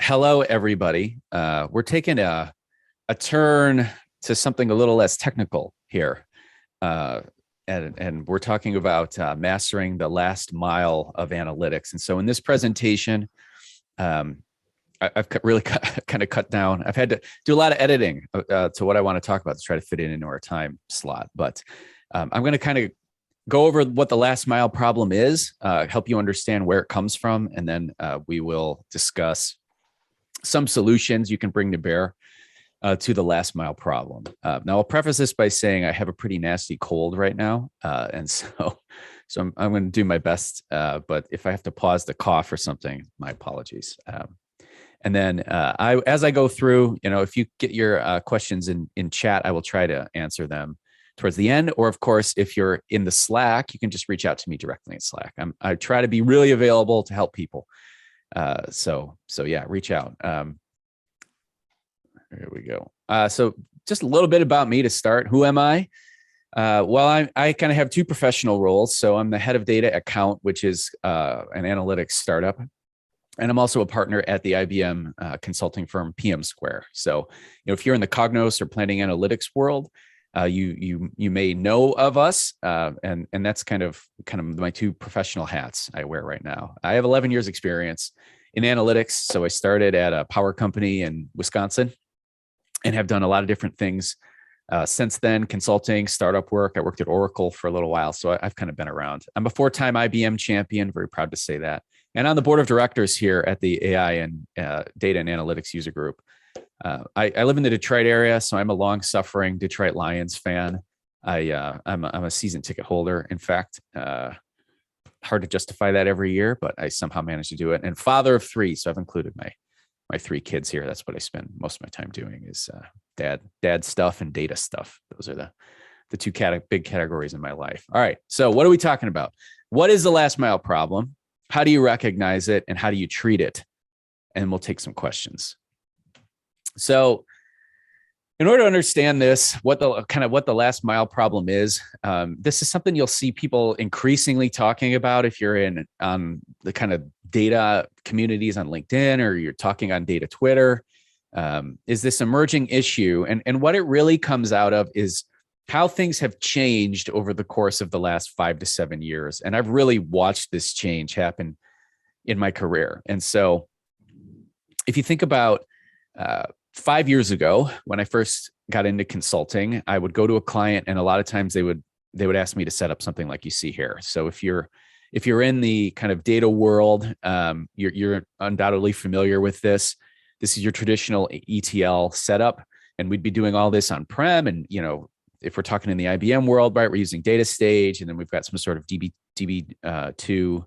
Hello, everybody. We're taking a turn to something a little less technical here. Uh, and we're talking about mastering the last mile of analytics. And so in this presentation, um, I've really kind of cut down. I've had to do a lot of editing to what I want to talk about to try to fit it into our time slot. But I'm going to kind of go over what the last mile problem is, help you understand where it comes from, and then we will discuss some solutions you can bring to bear to the last mile problem. Now, I'll preface this by saying I have a pretty nasty cold right now, and so I'm going to do my best. But if I have to pause to cough or something, my apologies. And then as I go through, if you get your questions in chat, I will try to answer them towards the end. Or of course, if you're in the Slack, you can just reach out to me directly in Slack. I try to be really available to help people. So yeah, reach out. Here we go. So just a little bit about me to start. Who am I? Well, I kind of have two professional roles. So I'm the head of data account, which is an analytics startup. And I'm also a partner at the IBM consulting firm PMsquare. So, if you're in the Cognos or planning analytics world, you may know of us, and that's kind of my two professional hats I wear right now. I have 11 years experience in analytics. So I started at a power company in Wisconsin and have done a lot of different things since then, consulting, startup work. I worked at Oracle for a little while, so I've kind of been around. I'm a 4-time IBM champion, very proud to say that. And on the board of directors here at the AI and Data and Analytics User Group. I live in the Detroit area, so I'm a long-suffering Detroit Lions fan. I'm a season ticket holder. In fact, hard to justify that every year, but I somehow managed to do it. And father of 3, so I've included my 3 kids here. That's what I spend most of my time doing is dad stuff and data stuff. Those are the two big categories in my life. All right, so what are we talking about? What is the last mile problem? How do you recognize it, and how do you treat it? And we'll take some questions. So in order to understand this, what the last mile problem is, this is something you'll see people increasingly talking about if you're on the kind of data communities on LinkedIn, or you're talking on data Twitter, is this emerging issue. And what it really comes out of is how things have changed over the course of the last 5 to 7 years. And I've really watched this change happen in my career. And so if you think about 5 years ago, when I first got into consulting, I would go to a client, and a lot of times they would ask me to set up something like you see here. So if you're in the kind of data world, you're undoubtedly familiar with this. This is your traditional ETL setup, and we'd be doing all this on-prem. And if we're talking in the IBM world, right, we're using data stage, and then we've got some sort of DB2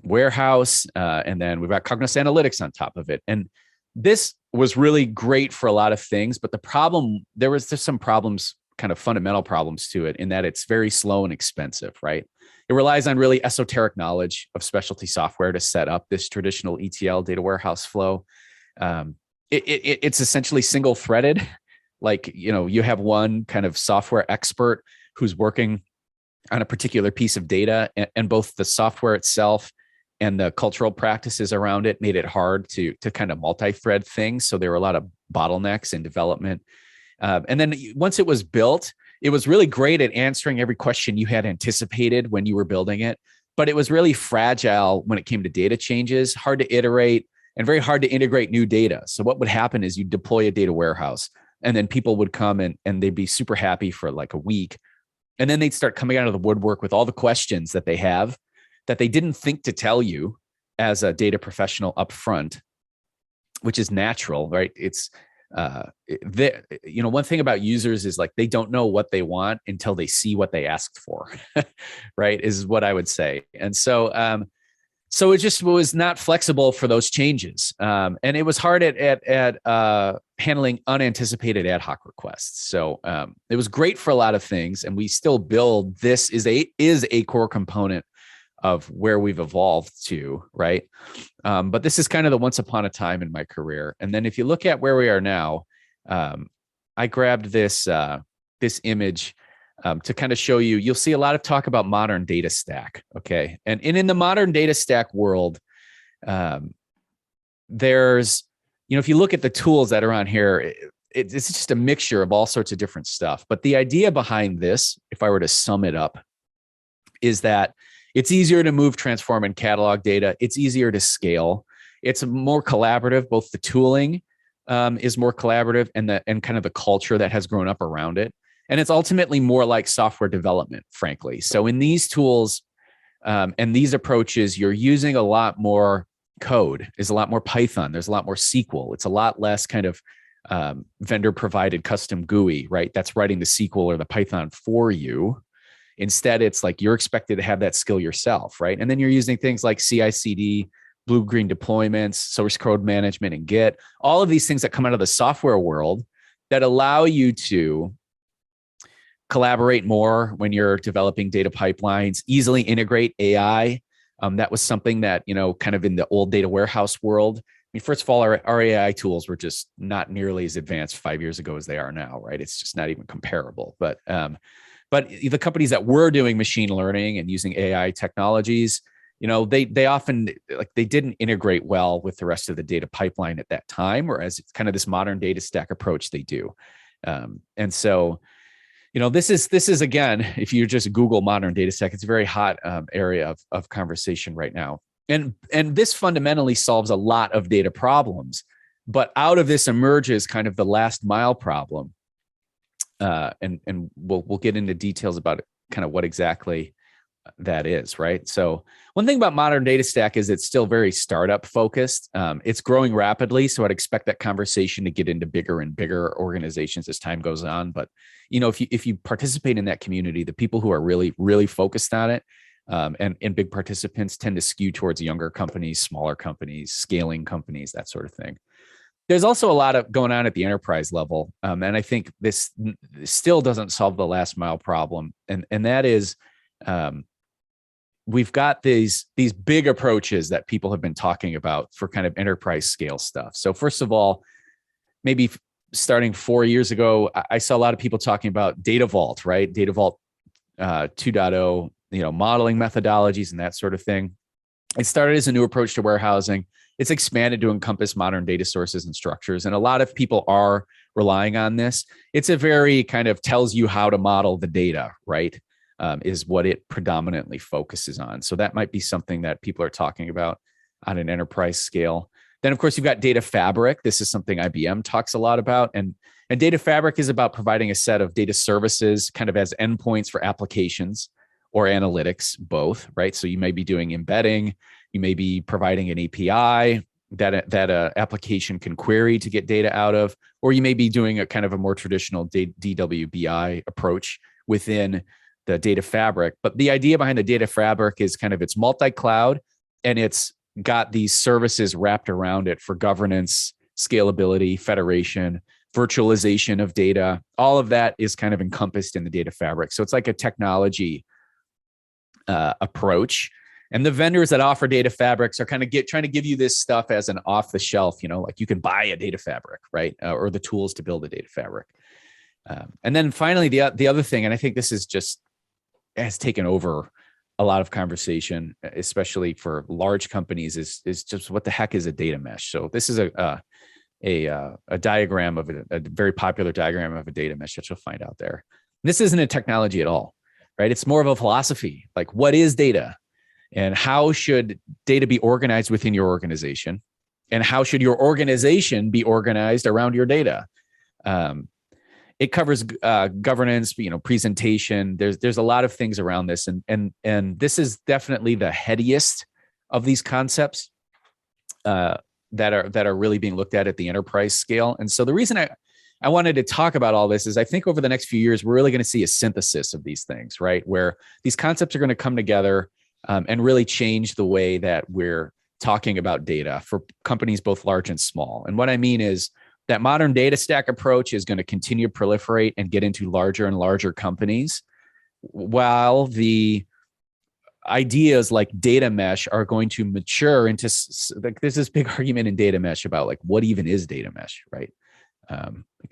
warehouse, and then we've got Cognos Analytics on top of it. And this was really great for a lot of things, but there was just some problems, kind of fundamental problems to it, in that it's very slow and expensive, right? It relies on really esoteric knowledge of specialty software to set up this traditional ETL data warehouse flow. It's essentially single threaded. Like, you have one kind of software expert who's working on a particular piece of data, and both the software itself and the cultural practices around it made it hard to kind of multi-thread things. So there were a lot of bottlenecks in development. And then once it was built, it was really great at answering every question you had anticipated when you were building it. But it was really fragile when it came to data changes, hard to iterate, and very hard to integrate new data. So what would happen is you deploy a data warehouse, and then people would come and they'd be super happy for like a week. And then they'd start coming out of the woodwork with all the questions that they have that they didn't think to tell you as a data professional up front, which is natural, right? It's, one thing about users is like, they don't know what they want until they see what they asked for, right? Is what I would say. And so, so it just was not flexible for those changes. And it was hard at handling unanticipated ad hoc requests. So it was great for a lot of things. And we still build, this is a core component of where we've evolved to, right? But this is kind of the once upon a time in my career. And then if you look at where we are now, I grabbed this image to kind of show you. You'll see a lot of talk about modern data stack, okay? And in the modern data stack world, there's, if you look at the tools that are on here, it's just a mixture of all sorts of different stuff. But the idea behind this, if I were to sum it up, is that it's easier to move, transform, and catalog data. It's easier to scale. It's more collaborative. Both the tooling is more collaborative, and kind of the culture that has grown up around it. And it's ultimately more like software development, frankly. So in these tools and these approaches, you're using a lot more code. There's a lot more Python. There's a lot more SQL. It's a lot less kind of vendor provided custom GUI, right? That's writing the SQL or the Python for you. Instead, it's like you're expected to have that skill yourself, right? And then you're using things like CI/CD, blue-green deployments, source code management, and Git, all of these things that come out of the software world that allow you to collaborate more when you're developing data pipelines, easily integrate AI. That was something that, kind of in the old data warehouse world. I mean, first of all, our AI tools were just not nearly as advanced 5 years ago as they are now, right? It's just not even comparable. But the companies that were doing machine learning and using AI technologies, they often they didn't integrate well with the rest of the data pipeline at that time, whereas it's kind of this modern data stack approach they do. And so, this is again, if you just Google modern data stack, it's a very hot area of conversation right now. And this fundamentally solves a lot of data problems, but out of this emerges kind of the last mile problem. And we'll get into details about it, kind of what exactly that is, right? So one thing about modern data stack is it's still very startup focused. It's growing rapidly, so I'd expect that conversation to get into bigger and bigger organizations as time goes on. But if you participate in that community, the people who are really, really focused on it, and big participants tend to skew towards younger companies, smaller companies, scaling companies, that sort of thing. There's also a lot of going on at the enterprise level. And I think this still doesn't solve the last mile problem. And that is, we've got these big approaches that people have been talking about for kind of enterprise scale stuff. So first of all, maybe starting 4 years ago, I saw a lot of people talking about Data Vault, right? Data Vault 2.0, modeling methodologies and that sort of thing. It started as a new approach to warehousing. It's expanded to encompass modern data sources and structures. And a lot of people are relying on this. It's a very kind of tells you how to model the data, right? Is what it predominantly focuses on. So that might be something that people are talking about on an enterprise scale. Then, of course, you've got data fabric. This is something IBM talks a lot about. And data fabric is about providing a set of data services kind of as endpoints for applications or analytics, both, right? So you may be doing embedding, you may be providing an API that a application can query to get data out of, or you may be doing a kind of a more traditional DWBI approach within the data fabric. But the idea behind the data fabric is kind of it's multi-cloud, and it's got these services wrapped around it for governance, scalability, federation, virtualization of data. All of that is kind of encompassed in the data fabric. So it's like a technology approach. And the vendors that offer data fabrics are kind of trying to give you this stuff as an off the shelf, like you can buy a data fabric, right? Or the tools to build a data fabric. And then finally, the other thing, and I think this is has taken over a lot of conversation, especially for large companies, is just what the heck is a data mesh? So this is a diagram of a very popular diagram of a data mesh that you'll find out there. This isn't a technology at all, right? It's more of a philosophy. Like, what is data? And how should data be organized within your organization? And how should your organization be organized around your data? It covers governance, presentation. There's a lot of things around this, and this is definitely the headiest of these concepts that are really being looked at the enterprise scale. And so the reason I wanted to talk about all this is I think over the next few years we're really going to see a synthesis of these things, right? Where these concepts are going to come together and really change the way that we're talking about data for companies both large and small. And what I mean is that modern data stack approach is going to continue to proliferate and get into larger and larger companies, while the ideas like data mesh are going to mature into, there's this big argument in data mesh about like, what even is data mesh, right?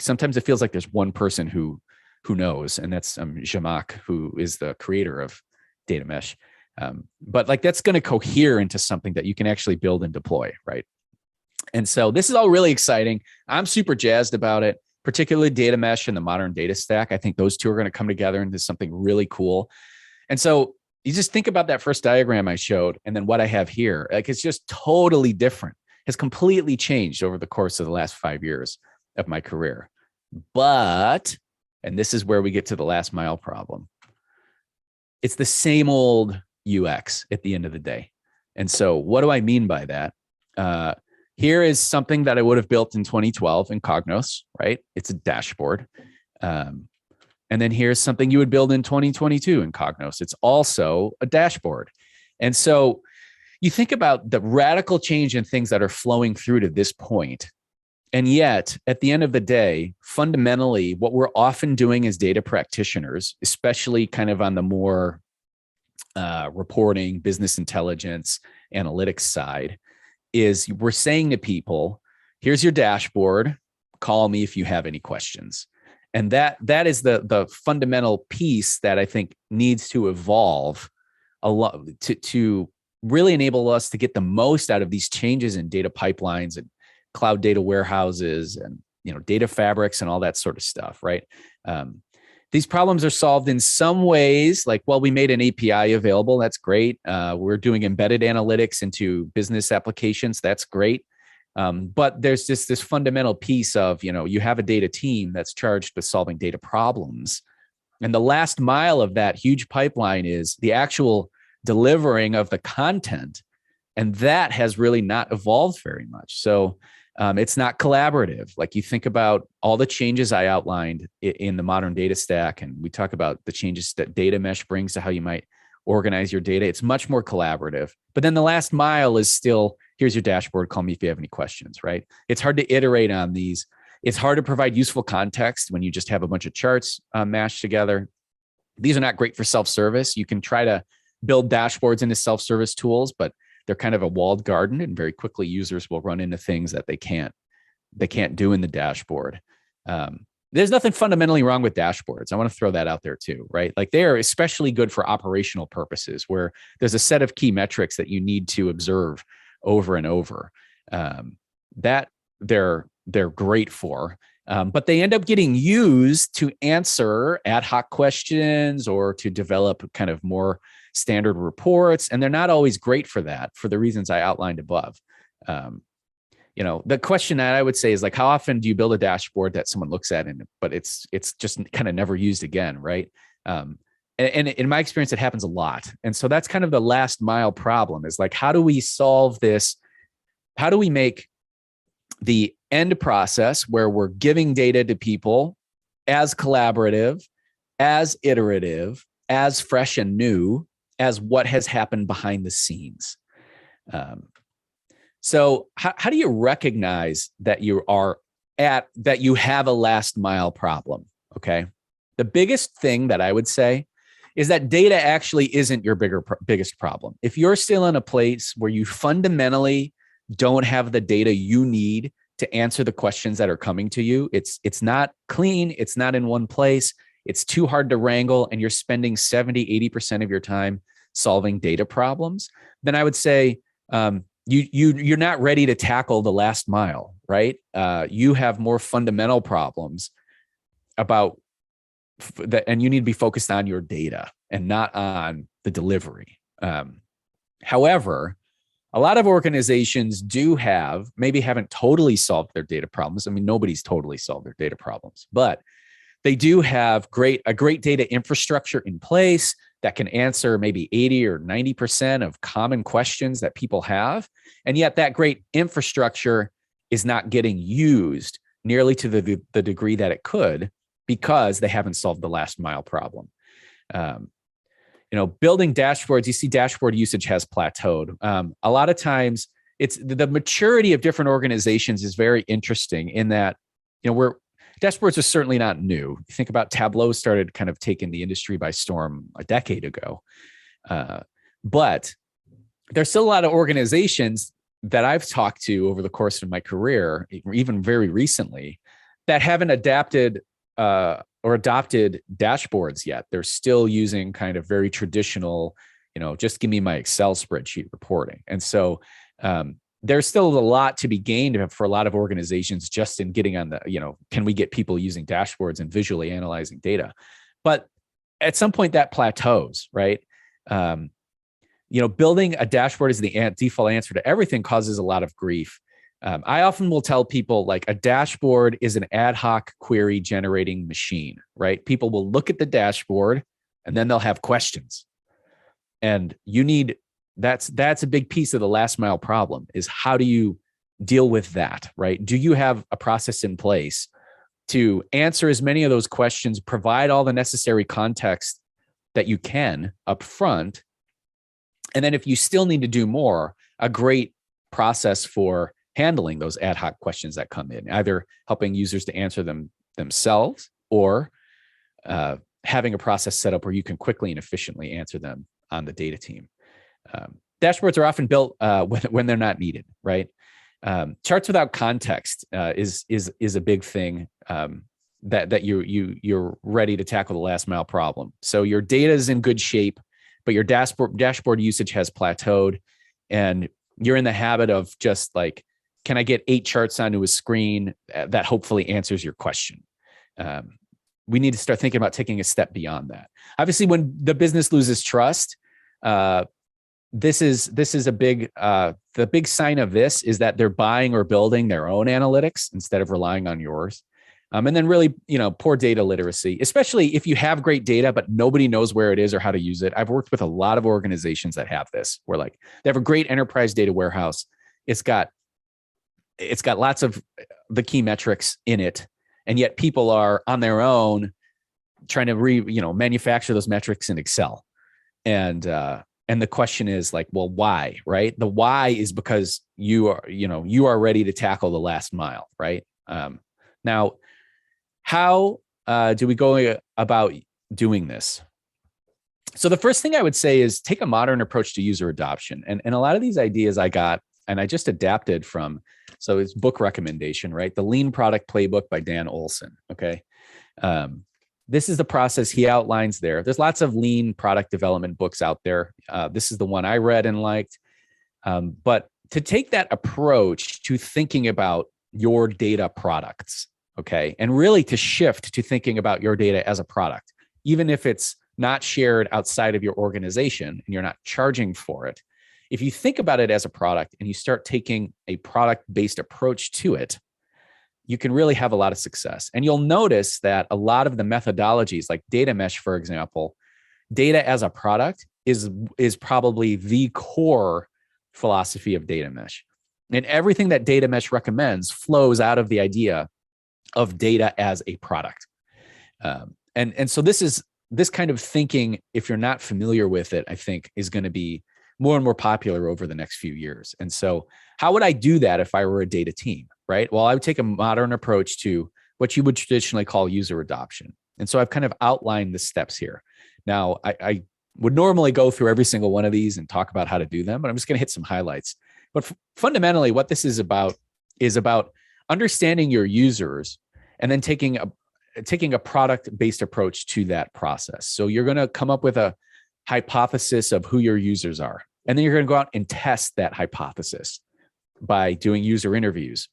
Sometimes it feels like there's one person who knows, and that's Zhamak, who is the creator of data mesh. But like that's going to cohere into something that you can actually build and deploy, right? And so this is all really exciting. I'm super jazzed about it, particularly data mesh and the modern data stack. I think those two are going to come together into something really cool. And so you just think about that first diagram I showed and then what I have here. Like, it's just totally different. Has completely changed over the course of the last 5 years of my career. But, and this is where we get to the last mile problem, it's the same old UX at the end of the day. And so what do I mean by that? Here is something that I would have built in 2012 in Cognos, right? It's a dashboard. And then here's something you would build in 2022 in Cognos. It's also a dashboard. And so you think about the radical change in things that are flowing through to this point. And yet, at the end of the day, fundamentally, what we're often doing as data practitioners, especially kind of on the more reporting, business intelligence, analytics side, is we're saying to people, here's your dashboard, call me if you have any questions. And that is the fundamental piece that I think needs to evolve a lot to really enable us to get the most out of these changes in data pipelines and cloud data warehouses and data fabrics and all that sort of stuff, right? These problems are solved in some ways, like, well, we made an API available. That's great. We're doing embedded analytics into business applications. That's great. But there's just this fundamental piece of, you have a data team that's charged with solving data problems. And the last mile of that huge pipeline is the actual delivering of the content. And that has really not evolved very much. So it's not collaborative. Like, you think about all the changes I outlined in the modern data stack, and we talk about the changes that data mesh brings to how you might organize your data. It's much more collaborative. But then the last mile is still, here's your dashboard, call me if you have any questions, right? It's hard to iterate on these. It's hard to provide useful context when you just have a bunch of charts mashed together. These are not great for self-service. You can try to build dashboards into self-service tools, but they're kind of a walled garden, and very quickly users will run into things that they can't do in the dashboard. There's nothing fundamentally wrong with dashboards. I want to throw that out there too, right? Like, they are especially good for operational purposes where there's a set of key metrics that you need to observe over and over. That they're great for, but they end up getting used to answer ad hoc questions or to develop kind of more standard reports. And they're not always great for that, for the reasons I outlined above. The question that I would say is, like, how often do you build a dashboard that someone looks at but it's just kind of never used again, right? And in my experience, it happens a lot. And so that's kind of the last mile problem, is like, how do we solve this? How do we make the end process where we're giving data to people as collaborative, as iterative, as fresh and new as what has happened behind the scenes? So how do you recognize that you have a last mile problem? Okay. The biggest thing that I would say is that data actually isn't your biggest problem. If you're still in a place where you fundamentally don't have the data you need to answer the questions that are coming to you, it's not clean, it's not in one place, it's too hard to wrangle, and you're spending 70, 80% of your time solving data problems, then I would say you're not ready to tackle the last mile, right? You have more fundamental problems about that, and you need to be focused on your data and not on the delivery. However, a lot of organizations maybe haven't totally solved their data problems. I mean, nobody's totally solved their data problems, but they do have a great data infrastructure in place that can answer maybe 80 or 90% of common questions that people have. And yet that great infrastructure is not getting used nearly to the degree that it could, because they haven't solved the last mile problem. Building dashboards, you see dashboard usage has plateaued. A lot of times it's the maturity of different organizations is very interesting in that, dashboards are certainly not new. You think about Tableau started kind of taking the industry by storm a decade ago. But there's still a lot of organizations that I've talked to over the course of my career, even very recently, that haven't adapted or adopted dashboards yet. They're still using kind of very traditional, just give me my Excel spreadsheet reporting. And so there's still a lot to be gained for a lot of organizations just in getting on the, can we get people using dashboards and visually analyzing data? But at some point that plateaus, right? Building a dashboard as the default answer to everything causes a lot of grief. I often will tell people, like, a dashboard is an ad hoc query generating machine, right? People will look at the dashboard and then they'll have questions. And that's a big piece of the last mile problem, is how do you deal with that, right? Do you have a process in place to answer as many of those questions, provide all the necessary context that you can up front? And then if you still need to do more, a great process for handling those ad hoc questions that come in, either helping users to answer them themselves, or having a process set up where you can quickly and efficiently answer them on the data team. Dashboards are often built when they're not needed, right? Charts without context is a big thing that you're ready to tackle the last mile problem. So your data is in good shape, but your dashboard usage has plateaued, and you're in the habit of just like, can I get 8 charts onto a screen that hopefully answers your question? We need to start thinking about taking a step beyond that. Obviously, when the business loses trust, this is a big, the big sign of this is that they're buying or building their own analytics instead of relying on yours. And then really, poor data literacy, especially if you have great data, but nobody knows where it is or how to use it. I've worked with a lot of organizations that have this, where like they have a great enterprise data warehouse. It's got lots of the key metrics in it, and yet people are on their own trying to manufacture those metrics in Excel. And the question is like, well, why, right? The why is because you are ready to tackle the last mile, right? Now, how do we go about doing this? So the first thing I would say is take a modern approach to user adoption. And a lot of these ideas I got, and I just adapted from, so it's book recommendation, right? The Lean Product Playbook by Dan Olson, okay? This is the process he outlines there. There's lots of lean product development books out there. This is the one I read and liked. But to take that approach to thinking about your data products, okay, and really to shift to thinking about your data as a product, even if it's not shared outside of your organization and you're not charging for it. If you think about it as a product and you start taking a product-based approach to it, you can really have a lot of success. And you'll notice that a lot of the methodologies, like data mesh, for example, data as a product is probably the core philosophy of data mesh. And everything that data mesh recommends flows out of the idea of data as a product. And so this kind of thinking, if you're not familiar with it, I think is going to be more and more popular over the next few years. And so how would I do that if I were a data team, right? Well, I would take a modern approach to what you would traditionally call user adoption. And so I've kind of outlined the steps here. Now, I would normally go through every single one of these and talk about how to do them, but I'm just going to hit some highlights. But fundamentally, what this is about understanding your users and then taking a product-based approach to that process. So you're going to come up with a hypothesis of who your users are. And then you're going to go out and test that hypothesis by doing user interviews.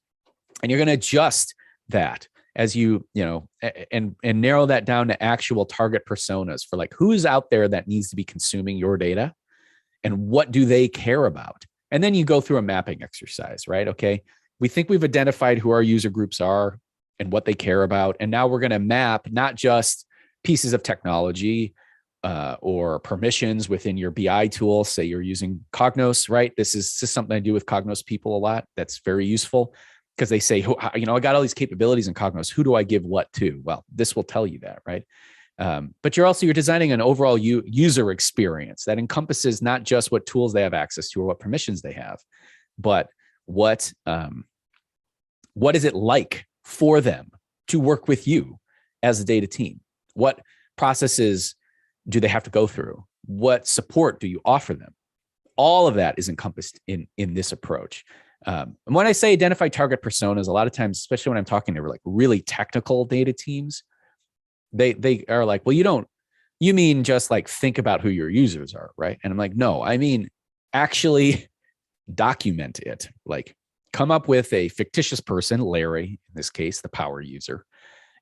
And you're going to adjust that as and narrow that down to actual target personas for like who's out there that needs to be consuming your data and what do they care about. And then you go through a mapping exercise, right? Okay, we think we've identified who our user groups are and what they care about. And now we're going to map not just pieces of technology or permissions within your BI tool. Say you're using Cognos, right? This is something I do with Cognos people a lot. That's very useful because they say, I got all these capabilities in Cognos. Who do I give what to? Well, this will tell you that, right? But you're designing an overall user experience that encompasses not just what tools they have access to or what permissions they have, but what is it like for them to work with you as a data team? What processes do they have to go through? What support do you offer them? All of that is encompassed in this approach. And when I say identify target personas, a lot of times, especially when I'm talking to like really technical data teams, they are like, well, you mean just like think about who your users are, right? And I'm like, no, I mean, actually document it. Like, come up with a fictitious person, Larry, in this case, the power user,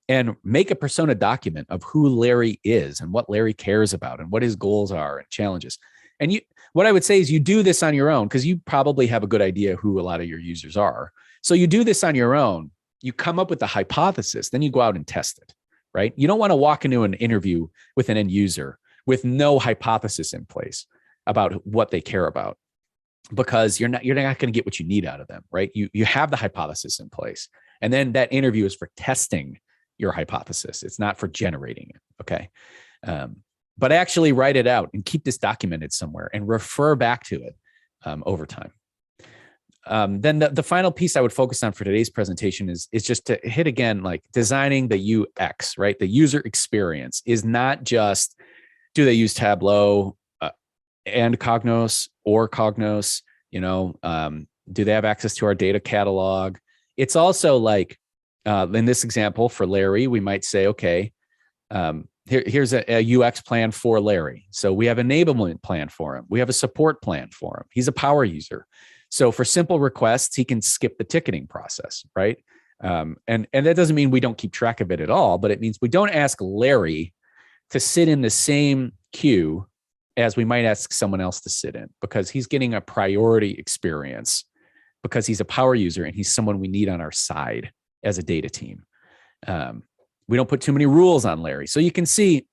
and make a persona document of who Larry is and what Larry cares about and what his goals are and challenges. And what I would say is you do this on your own, because you probably have a good idea who a lot of your users are. So you do this on your own. You come up with the hypothesis, then you go out and test it, right? You don't want to walk into an interview with an end user with no hypothesis in place about what they care about, because you're not going to get what you need out of them, right? You have the hypothesis in place, and then that interview is for testing your hypothesis. It's not for generating it. Okay. But actually write it out and keep this documented somewhere and refer back to it over time. Then the final piece I would focus on for today's presentation is just to hit again, like designing the UX, right? The user experience is not just, do they use Tableau and Cognos or Cognos? Do they have access to our data catalog? It's also like, in this example for Larry, we might say, okay, here's a UX plan for Larry. So we have an enablement plan for him. We have a support plan for him. He's a power user. So for simple requests, he can skip the ticketing process, right? And that doesn't mean we don't keep track of it at all, but it means we don't ask Larry to sit in the same queue as we might ask someone else to sit in, because he's getting a priority experience because he's a power user and he's someone we need on our side as a data team. We don't put too many rules on Larry. So you can see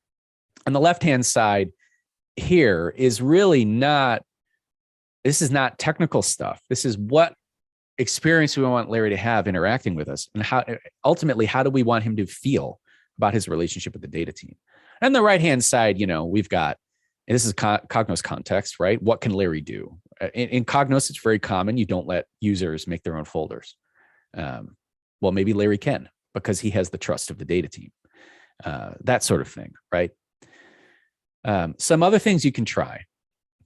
on the left-hand side here is really not, this is not technical stuff. This is what experience we want Larry to have interacting with us, and how ultimately, how do we want him to feel about his relationship with the data team? And the right-hand side, we've got, and this is Cognos context, right? What can Larry do? In Cognos, it's very common. You don't let users make their own folders. Well, maybe Larry can, because he has the trust of the data team, that sort of thing, right? Some other things you can try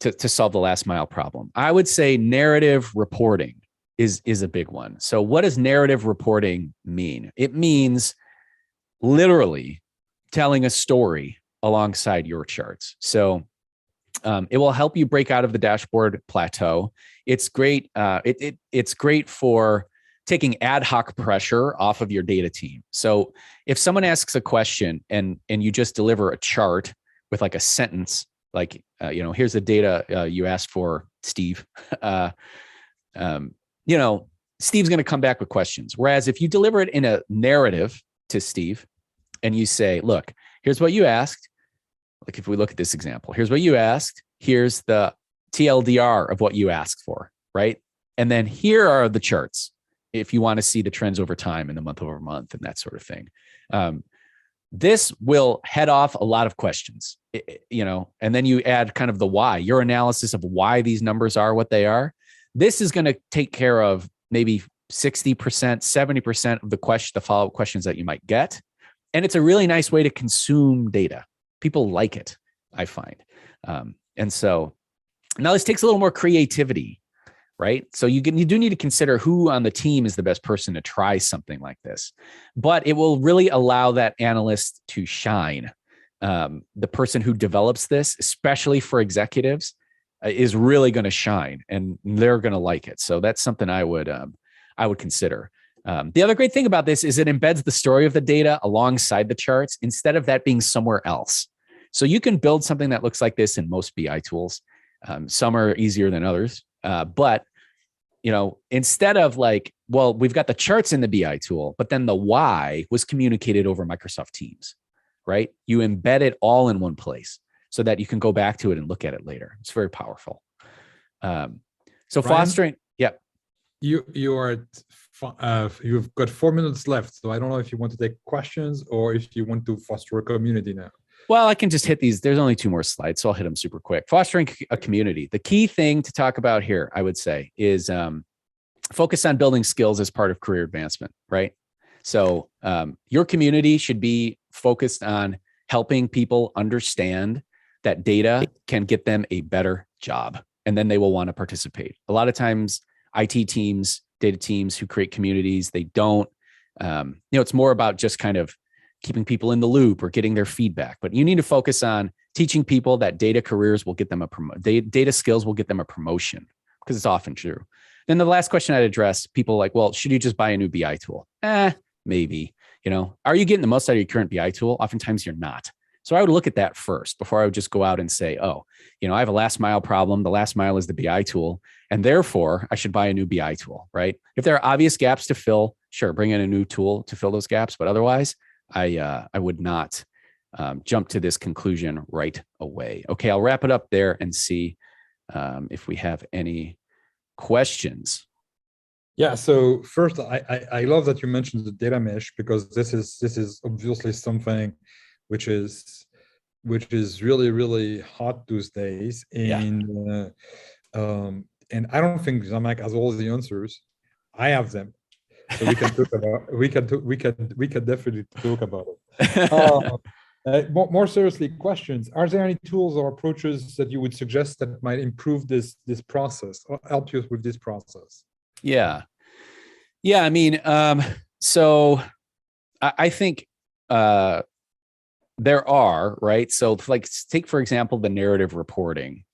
to solve the last mile problem. I would say narrative reporting is a big one. So what does narrative reporting mean? It means literally telling a story alongside your charts. So it will help you break out of the dashboard plateau. It's great. It's great for taking ad hoc pressure off of your data team. So if someone asks a question and you just deliver a chart with like a sentence, like, here's the data you asked for, Steve, Steve's going to come back with questions. Whereas if you deliver it in a narrative to Steve and you say, look, here's what you asked. Like if we look at this example, here's what you asked. Here's the TLDR of what you asked for, right? And then here are the charts if you want to see the trends over time and the month over month and that sort of thing. This will head off a lot of questions, and then you add kind of the why, your analysis of why these numbers are what they are. This is going to take care of maybe 60%, 70% of the follow-up questions that you might get. And it's a really nice way to consume data. People like it, I find. And so now this takes a little more creativity, right? So you do need to consider who on the team is the best person to try something like this, but it will really allow that analyst to shine. The person who develops this, especially for executives, is really going to shine, and they're going to like it. So that's something I would consider. The other great thing about this is it embeds the story of the data alongside the charts instead of that being somewhere else. So you can build something that looks like this in most BI tools. Some are easier than others. But, instead of like, well, we've got the charts in the BI tool, but then the why was communicated over Microsoft Teams, right? You embed it all in one place so that you can go back to it and look at it later. It's very powerful. So Ryan, fostering, yeah. You've got 4 minutes left. So I don't know if you want to take questions or if you want to foster a community now. Well, I can just hit these. There's only 2 more slides, so I'll hit them super quick. Fostering a community. The key thing to talk about here, I would say, is focus on building skills as part of career advancement, right? So your community should be focused on helping people understand that data can get them a better job, and then they will want to participate. A lot of times, IT teams, data teams who create communities, they don't, it's more about just kind of keeping people in the loop or getting their feedback. But you need to focus on teaching people that data careers will get them data skills will get them a promotion, because it's often true. Then the last question I'd address, people like, well, should you just buy a new BI tool? Maybe. Are you getting the most out of your current BI tool? Oftentimes you're not. So I would look at that first before I would just go out and say, oh, I have a last mile problem. The last mile is the BI tool. And therefore I should buy a new BI tool, right? If there are obvious gaps to fill, sure, bring in a new tool to fill those gaps. But otherwise, I would not jump to this conclusion right away. Okay, I'll wrap it up there and see if we have any questions. Yeah. So first, I love that you mentioned the data mesh, because this is obviously something which is really, really hot these days. And and I don't think Zhamak has all the answers. I have them, so we can talk about. We can definitely talk about it. More seriously, questions. Are there any tools or approaches that you would suggest that might improve this process or help you with this process? Yeah. I mean, so I think there are, right? So like, take, for example, the narrative reporting.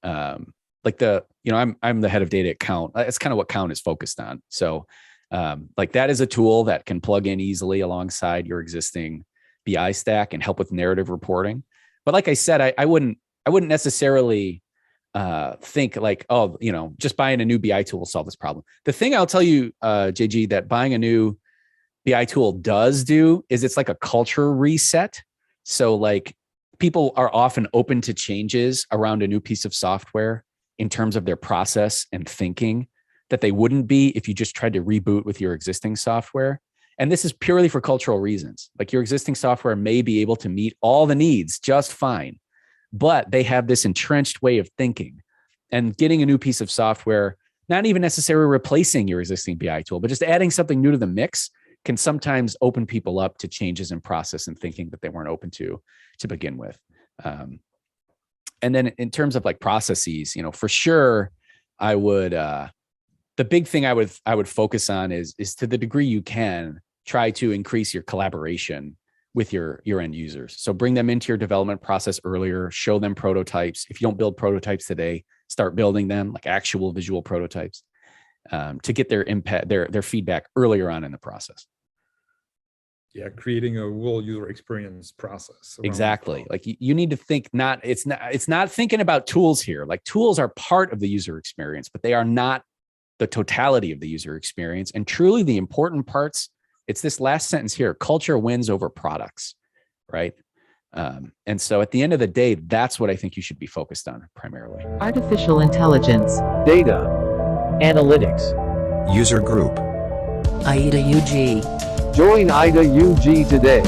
Like I'm the head of data at Count. It's kind of what Count is focused on. So like that is a tool that can plug in easily alongside your existing BI stack and help with narrative reporting. But like I said, I wouldn't necessarily think like, oh, just buying a new BI tool will solve this problem. The thing I'll tell you, JG, that buying a new BI tool does do is it's like a culture reset. So like people are often open to changes around a new piece of software in terms of their process and thinking that they wouldn't be if you just tried to reboot with your existing software. And this is purely for cultural reasons. Like your existing software may be able to meet all the needs just fine, but they have this entrenched way of thinking, and getting a new piece of software, not even necessarily replacing your existing BI tool, but just adding something new to the mix can sometimes open people up to changes in process and thinking that they weren't open to begin with. And then in terms of like processes, for sure, I would, the big thing I would focus on is to the degree you can try to increase your collaboration with your end users. So bring them into your development process earlier, show them prototypes. If you don't build prototypes today, start building them, like actual visual prototypes, to get their impact, their feedback earlier on in the process. Yeah, creating a whole user experience process. Exactly. Like you need to think it's not thinking about tools here. Like tools are part of the user experience, but they are not the totality of the user experience. And truly the important parts, it's this last sentence here: culture wins over products, right? And so at the end of the day, that's what I think you should be focused on primarily. Artificial intelligence, data, analytics, user group. AIDAUG. Join AIDAUG today.